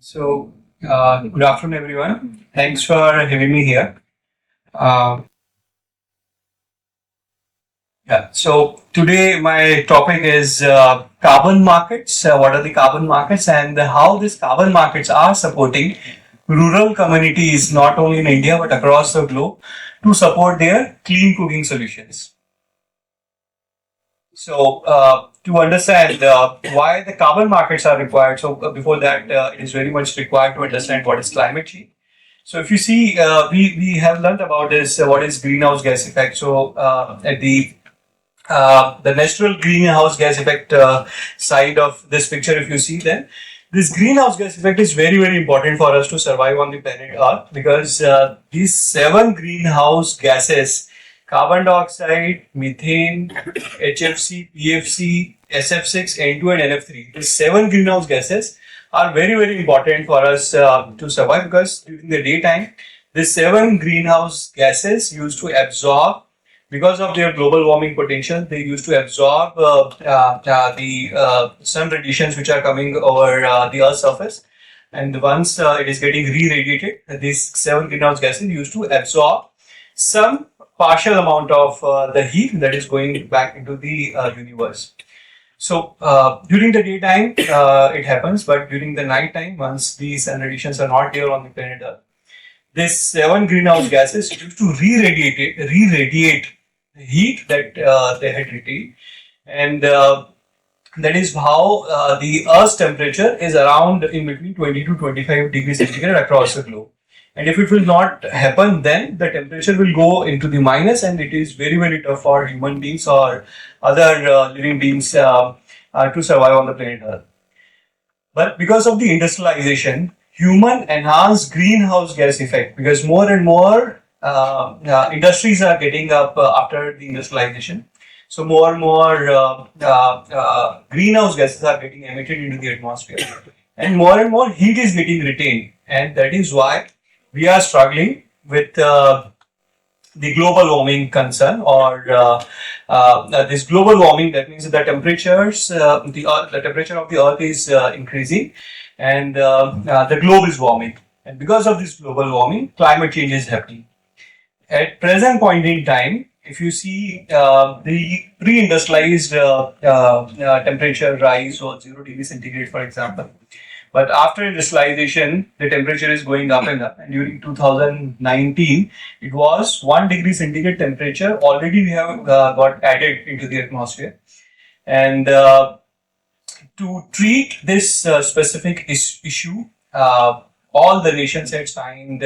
Good afternoon, everyone. Thanks for having me here. Uh, Today my topic is carbon markets. What are the carbon markets and how these carbon markets are supporting rural communities, not only in India but across the globe, to support their clean cooking solutions. To understand why the carbon markets are required, before that, it is very much required to understand what is climate change. So if you see, we have learned about this, what is greenhouse gas effect. At the natural greenhouse gas effect side of this picture, if you see, then this greenhouse gas effect is very, very important for us to survive on the planet Earth, because these 7 greenhouse gases, carbon dioxide, methane, HFC, PFC, SF6, N2 and NF3, these 7 greenhouse gases are very, very important for us to survive, because during the daytime, these 7 greenhouse gases used to absorb, because of their global warming potential, they used to absorb the sun radiations which are coming over the Earth's surface. And once it is getting re-radiated, these 7 greenhouse gases used to absorb some partial amount of the heat that is going back into the universe. During the daytime, it happens, but during the night time, once these sun radiations are not there on the planet Earth, these 7 greenhouse gases used to re-radiate the heat that they had retained, and that is how the Earth's temperature is around in between 20 to 25 degrees centigrade across the globe. And if it will not happen, then the temperature will go into the minus, and it is very, very tough for human beings or other living beings to survive on the planet Earth. But because of the industrialization, human enhanced greenhouse gas effect, because more and more industries are getting up after the industrialization. So more and more greenhouse gases are getting emitted into the atmosphere, and more heat is getting retained, and that is why we are struggling with the global warming concern, or this global warming. That means the temperatures, the temperature of the Earth is increasing, and the globe is warming. And because of this global warming, climate change is happening. At present point in time, if you see the pre-industrialized temperature rise was 0 degrees centigrade, for example. But after industrialization, the temperature is going up and up. And during 2019, it was 1 degree centigrade temperature. Already we have got added into the atmosphere. And to treat this specific issue, all the nations had signed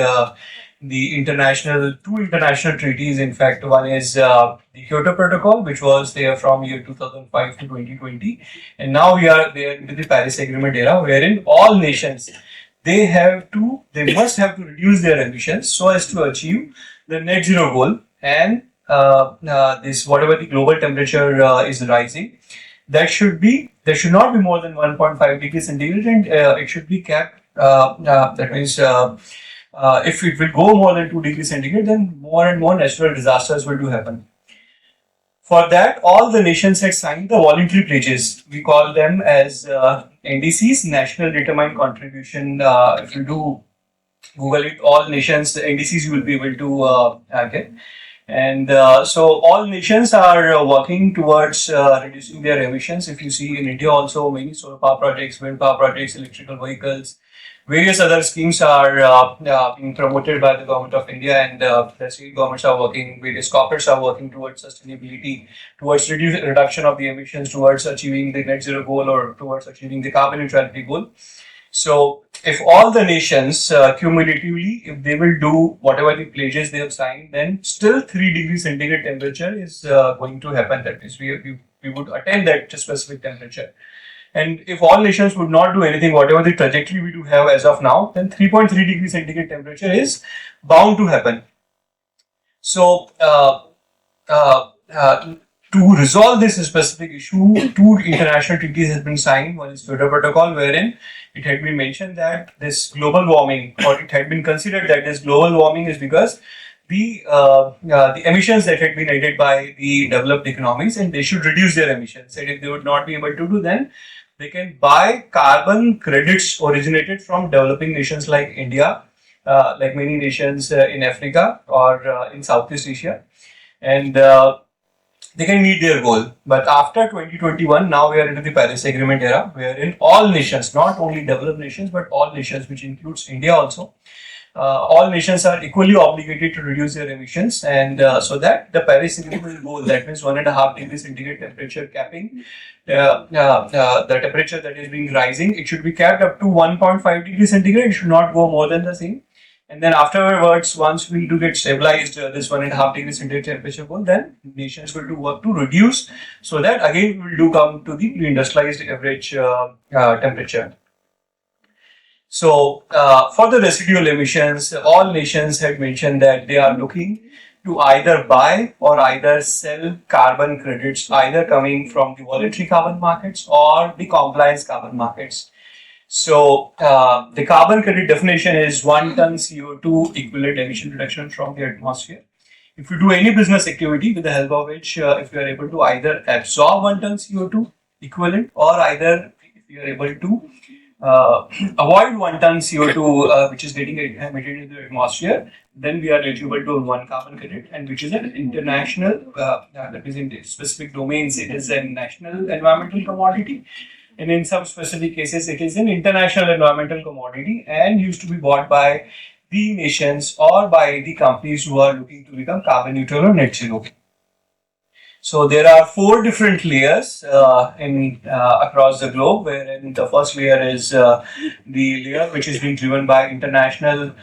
two international treaties. In fact, one is the Kyoto Protocol, which was there from year 2005 to 2020, and now we are there into the Paris Agreement era, wherein all nations they must have to reduce their emissions so as to achieve the net zero goal, and this whatever the global temperature is rising, there should not be more than 1.5 degrees centigrade, and it should be capped. That means. If it will go more than 2 degrees centigrade, then more and more natural disasters will happen. For that, all the nations had signed the voluntary pledges. We call them as NDCs, National Determined Contribution. If you do Google it, all nations, the NDCs you will be able to get. And so all nations are working towards reducing their emissions. If you see in India also, many solar power projects, wind power projects, electrical vehicles, various other schemes are being promoted by the government of India, and the state governments are working, various corporates are working towards sustainability, towards reduction of the emissions, towards achieving the net zero goal, or towards achieving the carbon neutrality goal. So if all the nations cumulatively, if they will do whatever the pledges they have signed, then still 3 degrees centigrade temperature is going to happen. That is, we would attain that specific temperature. And if all nations would not do anything, whatever the trajectory we do have as of now, then 3.3 degrees centigrade temperature is bound to happen. So, to resolve this specific issue, 2 international treaties have been signed. One is Kyoto Protocol, wherein it had been mentioned that this global warming, or it had been considered that this global warming is because the emissions that had been added by the developed economies, and they should reduce their emissions. And if they would not be able to do, then they can buy carbon credits originated from developing nations like India, like many nations in Africa or in Southeast Asia, and they can meet their goal. But after 2021, now we are into the Paris Agreement era, wherein all nations, not only developed nations, but all nations, which includes India also, all nations are equally obligated to reduce their emissions, and so that the Paris Agreement goal, that means 1.5 degrees centigrade temperature capping, the temperature that is being rising, it should be capped up to 1.5 degrees centigrade. It should not go more than the same. And then afterwards, once we do get stabilized this 1.5 degrees centigrade temperature goal, then nations will do work to reduce, so that again we will do come to the pre-industrialized average temperature. So, for the residual emissions, all nations had mentioned that they are looking to either buy or either sell carbon credits, either coming from the voluntary carbon markets or the compliance carbon markets. So, the carbon credit definition is 1 ton CO2 equivalent emission reduction from the atmosphere. If you do any business activity with the help of which, if you are able to either absorb 1 ton CO2 equivalent, or either if you are able to avoid 1 ton CO2 which is getting emitted into the atmosphere, then we are eligible to 1 carbon credit, and which is an international, that is in specific domains, it is a national environmental commodity, and in some specific cases, it is an international environmental commodity and used to be bought by the nations or by the companies who are looking to become carbon neutral or net zero. So there are 4 different layers across the globe, wherein the first layer is the layer which is being driven by international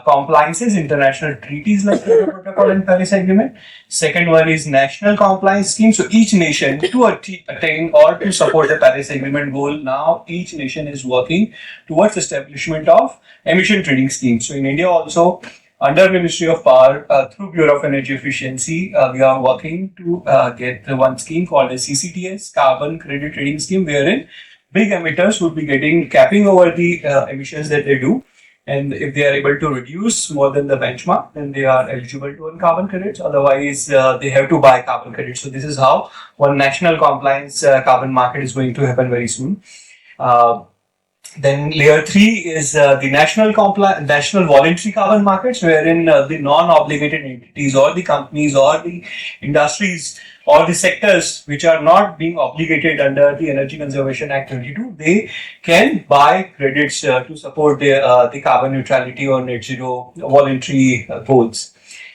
compliances, international treaties like the Protocol and Paris Agreement. Second one is national compliance scheme. So each nation, to attain or to support the Paris Agreement goal, now each nation is working towards establishment of emission trading schemes. So in India also, under Ministry of Power, through Bureau of Energy Efficiency, we are working to get one scheme called as CCTS, Carbon Credit Trading Scheme, wherein big emitters would be getting capping over the emissions that they do. And if they are able to reduce more than the benchmark, then they are eligible to earn carbon credits. Otherwise, they have to buy carbon credits. So this is how one national compliance carbon market is going to happen very soon. Then layer 3 is the national voluntary carbon markets, wherein the non-obligated entities or the companies or the industries or the sectors which are not being obligated under the Energy Conservation Act 22, they can buy credits to support the carbon neutrality or net zero voluntary goals.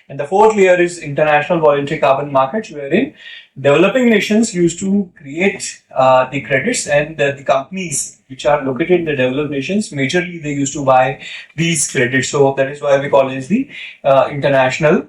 And the 4th layer is international voluntary carbon markets, wherein developing nations used to create the credits, and the companies which are located in the developed nations, majorly they used to buy these credits. So that is why we call it the international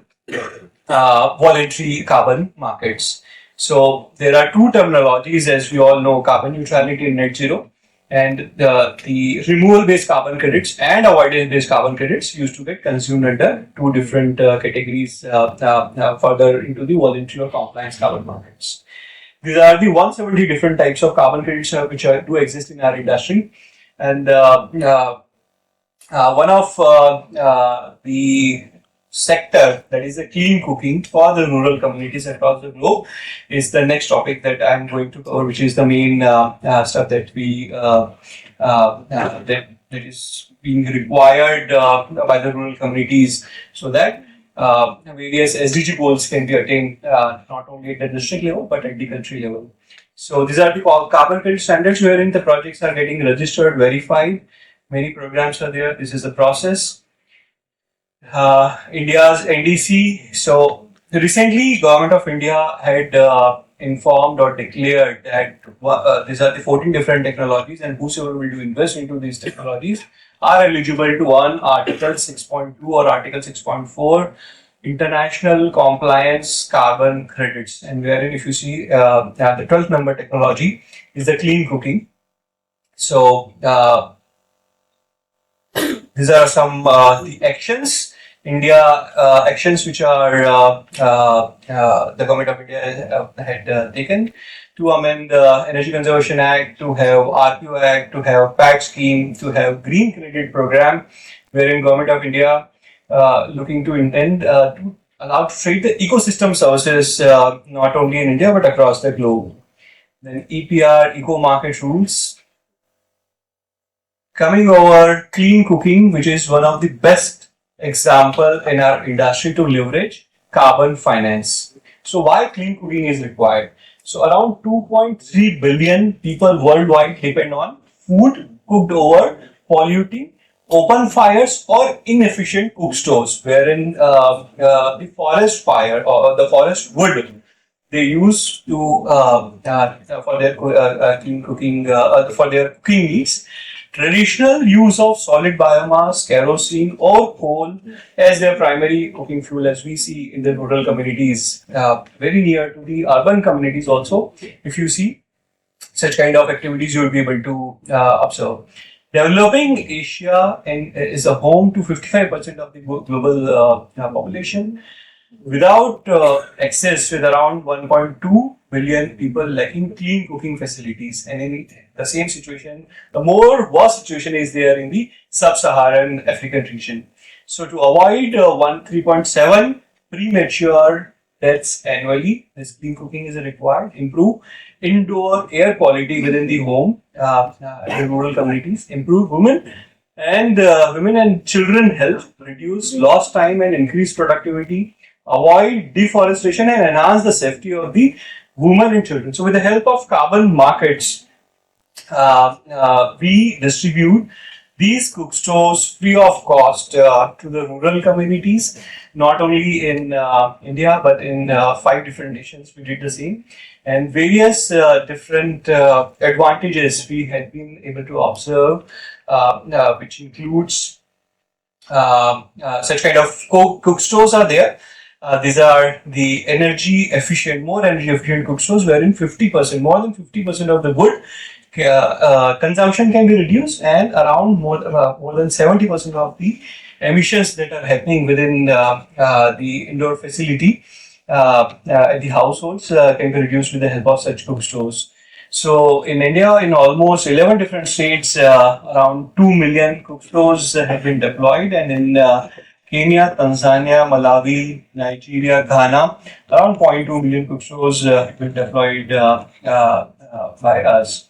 voluntary carbon markets. So there are 2 terminologies, as we all know, carbon neutrality and net zero. And the removal-based carbon credits and avoidance-based carbon credits used to get consumed under 2 different categories further into the voluntary or compliance carbon markets. These are the 170 different types of carbon credits which do exist in our industry. And one of the sector, that is the clean cooking for the rural communities across the globe, is the next topic that I'm going to cover, which is the main stuff that we that is being required by the rural communities, so that various SDG goals can be attained not only at the district level but at the country level. So these are the carbon credit standards, wherein the projects are getting registered, verified. Many programs are there. This is the process. India's NDC. So recently, Government of India had informed or declared that these are the 14 different technologies, and whosoever will do invest into these technologies are eligible to earn Article 6.2 or Article 6.4 international compliance carbon credits. And wherein, if you see, the 12th number technology is the clean cooking. So these are some the actions, actions which are the Government of India had taken to amend the Energy Conservation Act, to have RPO Act, to have PAT scheme, to have Green Credit Program, wherein Government of India looking to intend to allow to trade the ecosystem services not only in India but across the globe. then EPR, eco market rules. Coming over clean cooking, which is one of the best example in our industry to leverage carbon finance. So why clean cooking is required? So around 2.3 billion people worldwide depend on food cooked over polluting open fires or inefficient cook stoves, wherein the forest fire or the forest wood they use to for their clean cooking for their cooking needs. Traditional use of solid biomass, kerosene, or coal as their primary cooking fuel, as we see in the rural communities, very near to the urban communities also. If you see such kind of activities, you will be able to observe. Developing Asia and is a home to 55% of the global population without access with around 1.2 billion people lacking clean cooking facilities. And in the same situation, the more worse situation is there in the sub-Saharan African region. So to avoid 3.7 premature deaths annually, this clean cooking is required. Improve indoor air quality within the home in rural communities. Improve women and children health. Reduce lost time and increase productivity. Avoid deforestation and enhance the safety of the women and children. So with the help of carbon markets, we distribute these cook stores free of cost to the rural communities, not only in India but in 5 different nations. We did the same, and various different advantages we had been able to observe, which includes such kind of cook stores are there. These are the more energy efficient cook stores, wherein 50%, more than 50% of the wood consumption can be reduced, and around more than 70% of the emissions that are happening within the indoor facility at the households can be reduced with the help of such cook stores. So in India, in almost 11 different states, around 2 million cook stores have been deployed, and in Kenya, Tanzania, Malawi, Nigeria, Ghana, around 0.2 million cook stores have been deployed by us.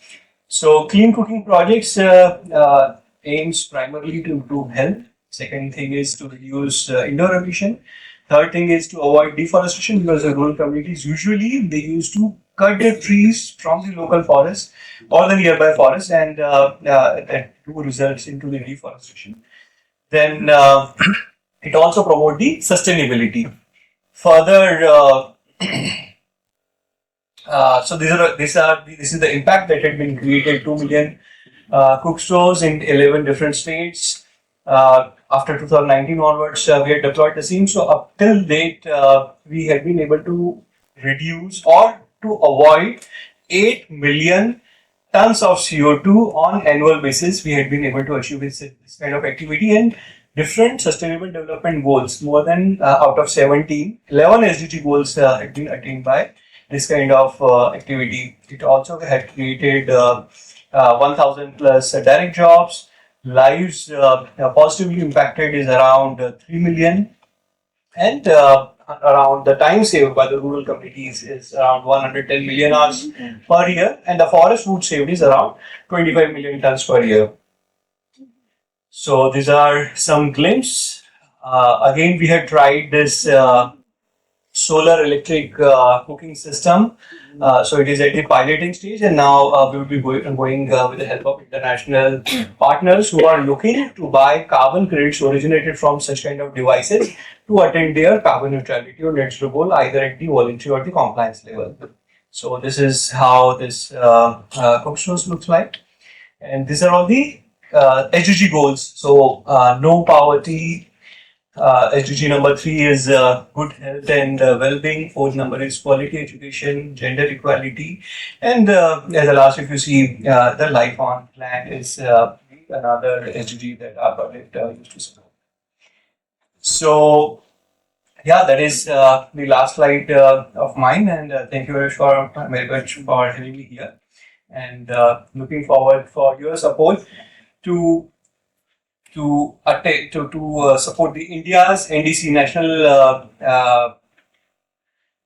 So clean cooking projects aims primarily to improve health. Second thing is to reduce indoor emission. Third thing is to avoid deforestation, because the rural communities usually they used to cut their trees from the local forest or the nearby forest, and that results into the deforestation. Then it also promotes the sustainability. Further, so this is the impact that had been created. 2 million cook stores in 11 different states. After 2019 onwards, we had deployed the same. So up till date, we had been able to reduce or to avoid 8 million tons of CO2 on annual basis. We had been able to achieve this kind of activity, and different sustainable development goals, more than out of 17, 11 SDG goals had been attained by this kind of activity. It also had created 1,000 plus direct jobs. Lives positively impacted is around 3 million, and around the time saved by the rural communities is around 110 million hours per year, and the forest wood saved is around 25 million tons per year. So these are some glimpses. Again, we had tried this solar electric cooking system. So it is at the piloting stage, and now we will be going with the help of international partners who are looking to buy carbon credits originated from such kind of devices to attain their carbon neutrality or net zero goal, either at the voluntary or the compliance level. So this is how this cook stores looks like, and these are all the SDG goals. So no poverty. SDG number 3 is good health and well-being. Fourth number is quality education, gender equality, and as a last, if you see, the life on plan is another SDG that our project used to support. So yeah, that is the last slide of mine, and thank you very much for having me here, and looking forward for your support to support the India's NDC national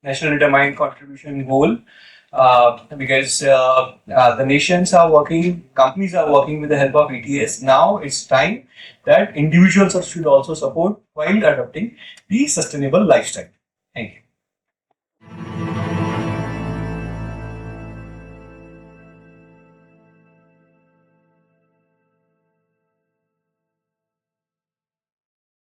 determined contribution goal because the nations are working, companies are working with the help of ETS. Now it's time that individuals should also support while adopting the sustainable lifestyle. Thank you.